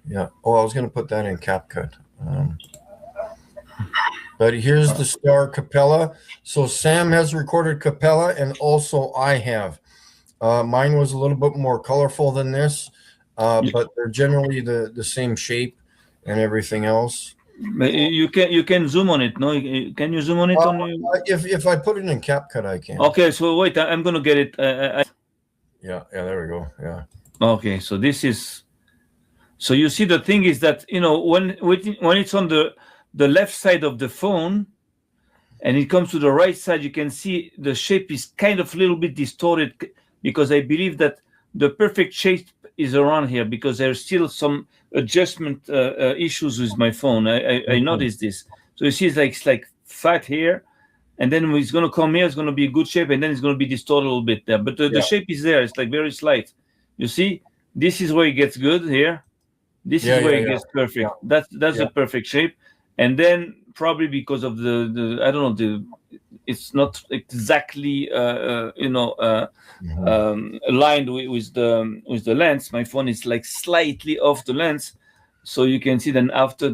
Yeah. Oh, I was going to put that in CapCut. But here's the star Capella. So Sam has recorded Capella, and also I have. Mine was a little bit more colorful than this, but they're generally the same shape and everything else. You can zoom on it. No, can you zoom on it? If I put it in CapCut, I can. Okay, so wait, I'm gonna get it. Yeah, there we go. Yeah. Okay, so this is. So you see, the thing is that when it's on the left side of the phone, and it comes to the right side, you can see the shape is kind of a little bit distorted, because I believe that the perfect shape is around here, because there's still some adjustment issues with my phone. I noticed this. So you see, it's like fat here, and then when it's going to come here, it's going to be a good shape, and then it's going to be distorted a little bit there. But the shape is there. It's like very slight. You see, this is where it gets good here. This is where it gets perfect. Yeah. That's a perfect shape. And then probably because of the I don't know, it's not exactly aligned with the lens. My phone is like slightly off the lens, so you can see then after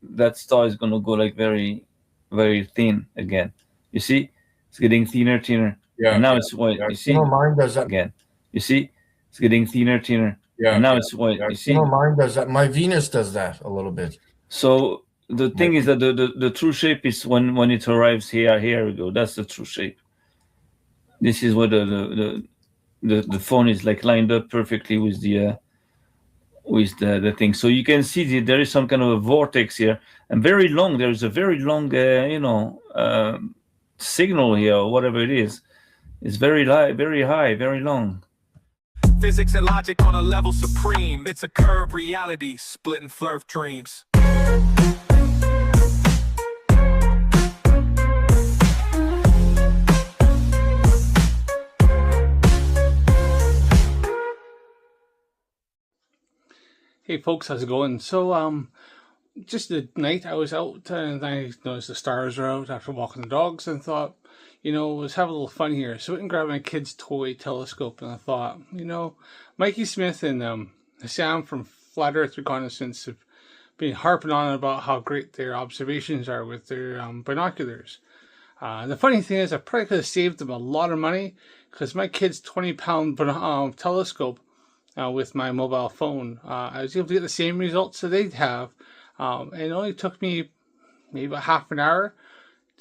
that star is going to go like very, very thin again. You see, it's getting thinner. Yeah. And now it's white. Yeah. You see, mine does that again. You see, it's getting thinner. Yeah. And now it's white. Yeah. You see, mine does that. My Venus does that a little bit. So the thing is that the true shape is when it arrives here. Here we go. That's the true shape. This is where the phone is like lined up perfectly with the thing. So you can see that there is some kind of a vortex here, and very long. There is a very long signal here, or whatever it is. It's very high, very long. Physics and logic on a level supreme. It's a curved reality, splitting flurf dreams. Hey folks, how's it going? So just the night I was out and I noticed the stars were out after walking the dogs, and thought, let's have a little fun here. So I went and grabbed my kid's toy telescope, and I thought, Mikey Smith and Sam from Flat Earth Reconnaissance have been harping on about how great their observations are with their binoculars. The funny thing is, I probably could have saved them a lot of money, because my kid's 20-pound telescope with my mobile phone, I was able to get the same results that they'd have, and it only took me maybe about half an hour.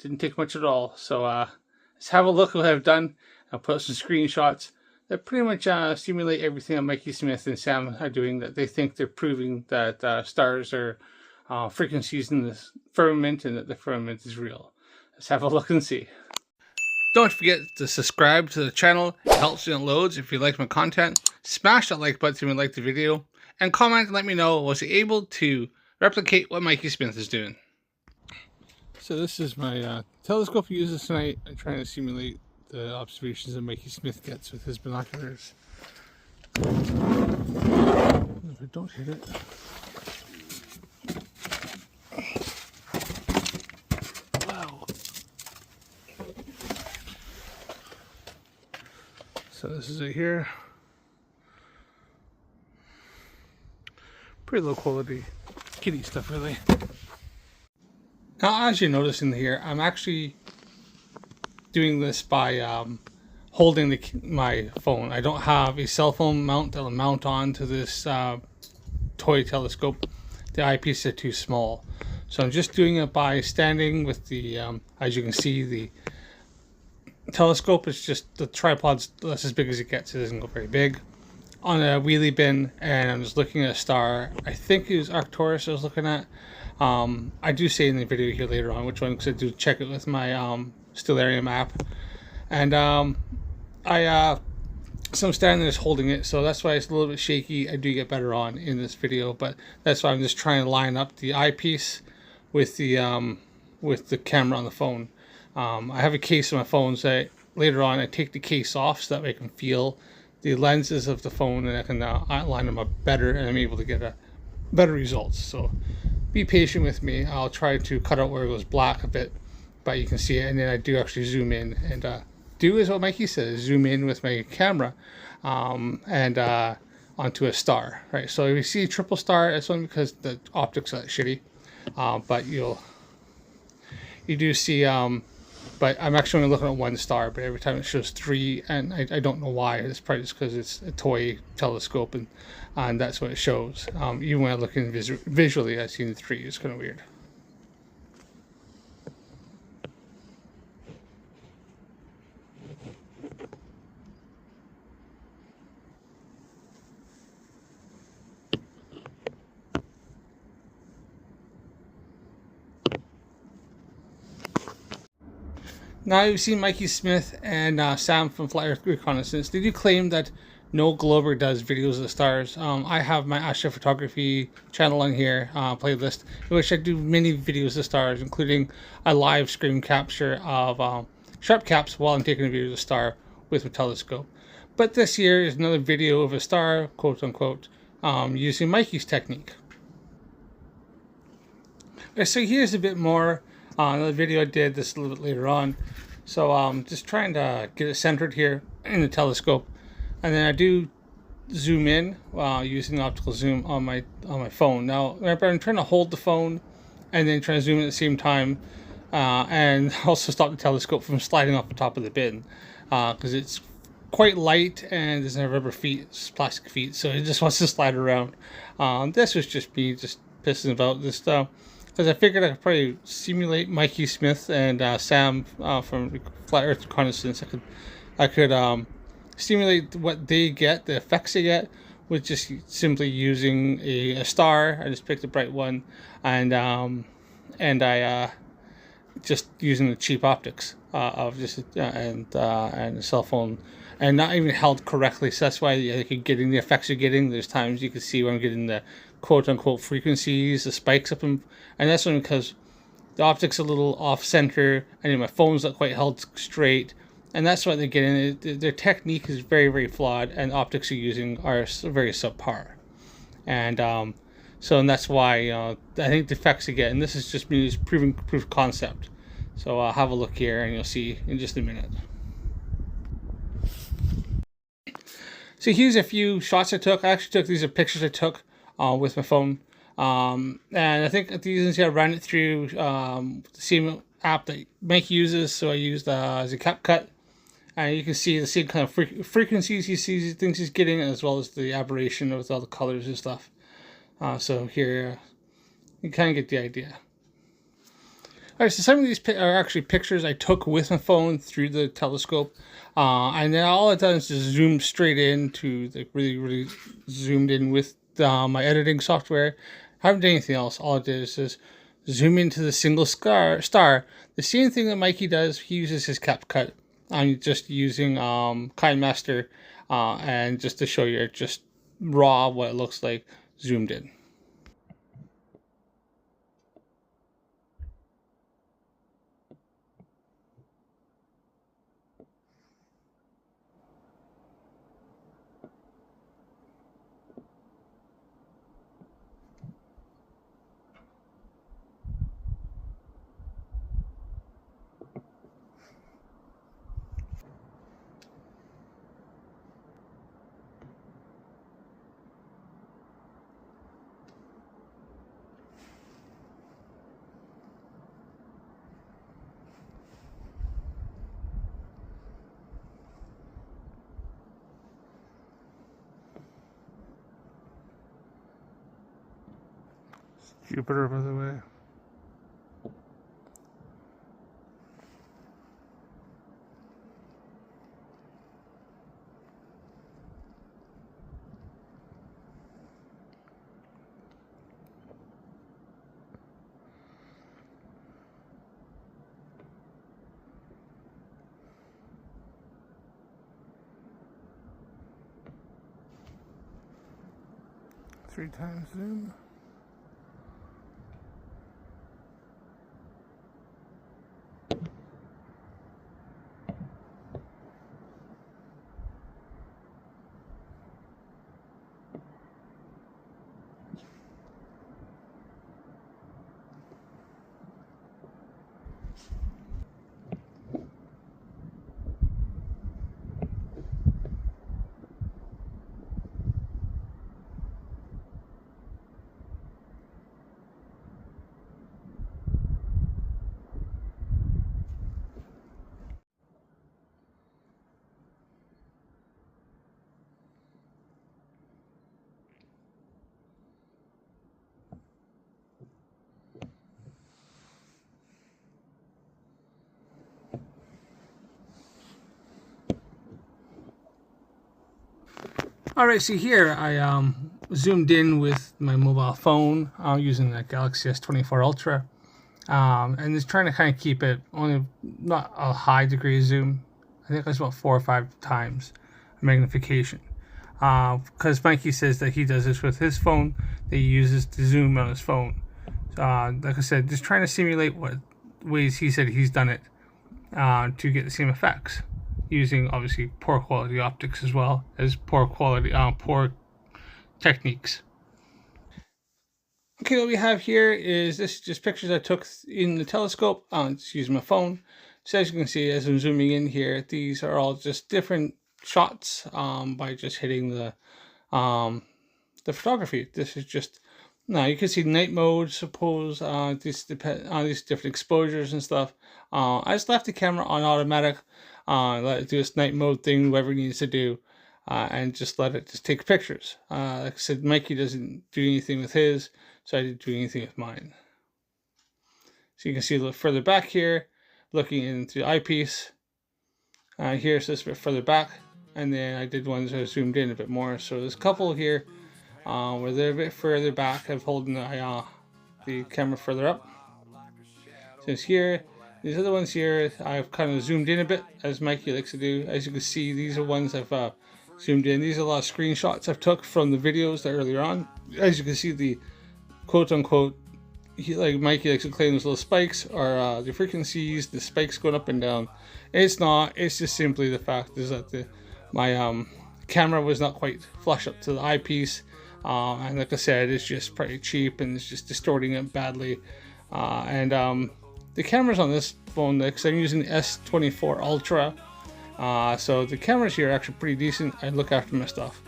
Didn't take much at all. So let's have a look at what I've done. I'll put some screenshots that pretty much simulate everything that Mikey Smith and Sam are doing, that they think they're proving that stars are frequencies in the firmament, and that the firmament is real. Let's have a look and see. Don't forget to subscribe to the channel. It helps me out loads. If you like my content, smash that like button if you like the video, and comment and let me know, was I able to replicate what Mikey Smith is doing. So this is my telescope I use this tonight. I'm trying to simulate the observations that Mikey Smith gets with his binoculars. If I don't hit it. Wow. So this is it here. Pretty low quality kitty stuff, really. Now, as you notice in here, I'm actually doing this by holding my phone. I don't have a cell phone mount that'll mount on to this toy telescope. The eyepiece are too small. So I'm just doing it by standing with the, as you can see, the telescope is just, the tripod's that's as big as it gets. It doesn't go very big. On a wheelie bin, and I'm just looking at a star. I think it was Arcturus I was looking at. I do say in the video here later on which one, because I do check it with my Stellarium app. And so I'm standing there just holding it, so that's why it's a little bit shaky. I do get better on in this video, but that's why I'm just trying to line up the eyepiece with the camera on the phone. I have a case on my phone, so later on I take the case off so that way I can feel the lenses of the phone, and I can line them up better, and I'm able to get better results. So be patient with me. I'll try to cut out where it goes black a bit, but you can see it, and then I do actually zoom in and do as what Mikey says, zoom in with my camera, and onto a star, right? So if you see a triple star, it's only because the optics are shitty, but you do see. But I'm actually only looking at one star, but every time it shows three, and I don't know why. It's probably just because it's a toy telescope, and that's what it shows. Even when I look in visually, I see the three. It's kind of weird. Now you've seen Mikey Smith and Sam from Flat Earth Reconnaissance. Did you claim that no Glober does videos of the stars? I have my Astrophotography channel on here, playlist, in which I do many videos of the stars, including a live screen capture of sharp caps while I'm taking a video of the star with a telescope. But this year is another video of a star, quote unquote, using Mikey's technique. So here's a bit more. Another video I did this a little bit later on. So just trying to get it centered here in the telescope, and then I do zoom in using optical zoom on my phone. Now remember, I'm trying to hold the phone and then trying to zoom in at the same time, and also stop the telescope from sliding off the top of the bin because it's quite light and there's no rubber feet, it's plastic feet, so it just wants to slide around. This was just me just pissing about this stuff. Because I figured I could probably simulate Mikey Smith and Sam from Flat Earth Reconnaissance. I could simulate what they get, the effects they get, with just simply using a star. I just picked a bright one, and I just using the cheap optics of just and a cell phone, and not even held correctly. So that's why you're getting the effects you're getting. There's times you can see where I'm getting the quote unquote frequencies, the spikes up, and that's only because the optics are a little off center, and my phone's not quite held straight, and that's why they're getting. Their technique is very, very flawed, and optics you're using are very subpar, and and that's why I think the effects you get, and this is just me proving proof concept. So I'll have a look here, and you'll see in just a minute. So here's a few shots I took. I actually took these are pictures I took with my phone. And I think these I ran it through the same app that Mike uses. So I used as a CapCut. And you can see the same kind of frequencies he sees, thinks he's getting, as well as the aberration with all the colors and stuff. So here you kind of get the idea. Alright, so some of these are actually pictures I took with my phone through the telescope. And then all I've done is just zoom straight in to the really zoomed in with my editing software. I haven't done anything else. All I did is just zoom into the single star. The same thing that Mikey does, he uses his CapCut. I'm just using KineMaster and just to show you just raw what it looks like zoomed in. Jupiter, by the way. Three times zoom. Alright, so here I zoomed in with my mobile phone using the Galaxy S24 Ultra. And just trying to kind of keep it only not a high degree of zoom. I think it's about 4 or 5 times magnification. Because Mikey says that he does this with his phone, that he uses to zoom on his phone. Like I said, just trying to simulate what ways he said he's done it to get the same effects, using obviously poor quality optics as well as poor techniques. Okay, what we have here is this is just pictures I took in the telescope. Just using my phone. So as you can see, as I'm zooming in here, these are all just different shots by just hitting the photography. This is just now you can see night mode. Suppose these depend on these different exposures and stuff. I just left the camera on automatic. Let it do this night mode thing, whatever it needs to do, and just let it just take pictures. Like I said, Mikey doesn't do anything with his, so I didn't do anything with mine. So you can see a little further back here, looking into the eyepiece. Here's this bit further back, and then I did ones that I zoomed in a bit more. So there's a couple here where they're a bit further back. I'm holding the camera further up. So it's here. These other ones here, I've kind of zoomed in a bit, as Mikey likes to do. As you can see, these are ones I've zoomed in. These are a lot of screenshots I've took from the videos that earlier on. As you can see, the quote-unquote, like Mikey likes to claim, those little spikes are the frequencies, the spikes going up and down. It's not. It's just simply the fact is that my camera was not quite flush up to the eyepiece. And like I said, it's just pretty cheap and it's just distorting it badly. The cameras on this phone, because I'm using the S24 Ultra, so the cameras here are actually pretty decent. I look after my stuff.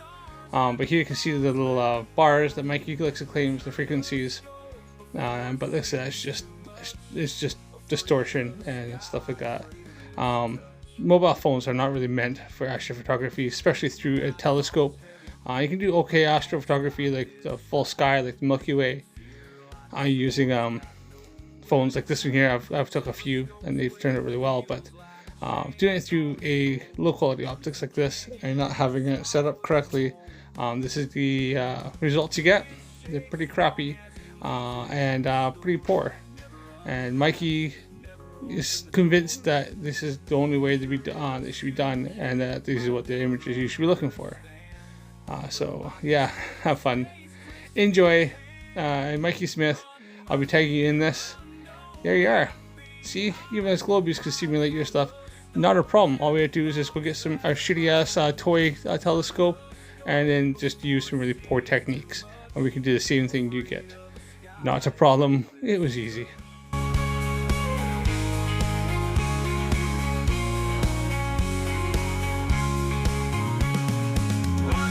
But here you can see the little bars that Mikey likes to claim the frequencies. But like I said, it's just distortion and stuff like that. Mobile phones are not really meant for astrophotography, especially through a telescope. You can do okay astrophotography, like the full sky, like the Milky Way, using phones like this one here. I've took a few and they've turned out really well, but doing it through a low quality optics like this and not having it set up correctly, this is the results you get. They're pretty crappy and pretty poor. And Mikey is convinced that this is the only way to be done. It should be done, and that these are what the images you should be looking for. So yeah, have fun, enjoy. Mikey Smith, I'll be tagging you in this. There you are. See, even as Globies can simulate your stuff, not a problem. All we have to do is just go get our shitty ass toy telescope, and then just use some really poor techniques, and we can do the same thing you get. Not a problem. It was easy. Run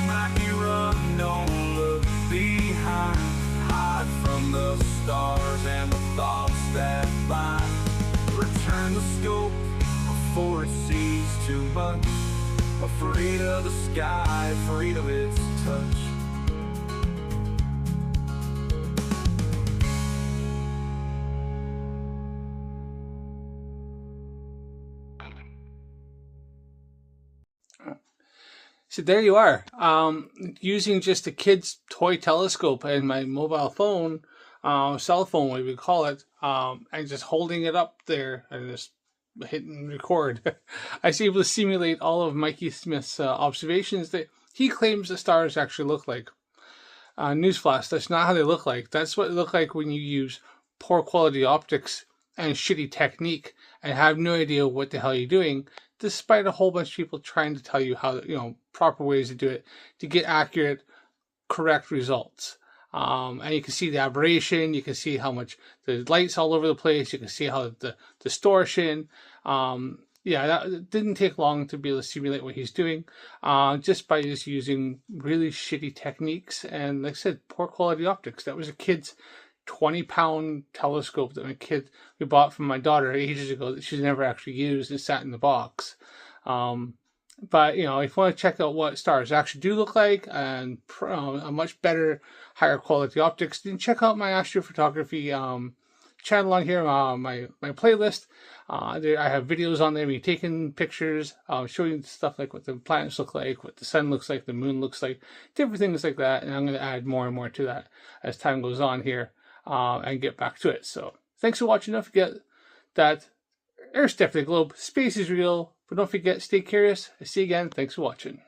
like you run, don't look behind. Hide from the stars and the thoughts that bind. Return the scope before it sees too much. Afraid of the sky, afraid of its touch. So there you are, using just a kid's toy telescope and my mobile phone, cell phone, what we call it, and just holding it up there and just hitting record. I was able to simulate all of Mikey Smith's observations that he claims the stars actually look like. Newsflash, that's not how they look like. That's what they look like when you use poor quality optics and shitty technique and have no idea what the hell you're doing, despite a whole bunch of people trying to tell you how, proper ways to do it to get accurate, correct results. And you can see the aberration, you can see how much the light's all over the place, you can see how the distortion. That didn't take long to be able to simulate what he's doing, just by just using really shitty techniques and, like I said, poor quality optics. That was a kid's 20-pound telescope that we bought from my daughter ages ago that she's never actually used and sat in the box. But, if you want to check out what stars actually do look like and a much better, higher quality optics, then check out my astrophotography channel on here, my playlist. I have videos on there, me taking pictures, showing stuff like what the planets look like, what the sun looks like, the moon looks like, different things like that. And I'm going to add more and more to that as time goes on here, and get back to it. So thanks for watching. Don't forget that Earth's definitely a globe, space is real, but don't forget, stay curious. I see you again. Thanks for watching.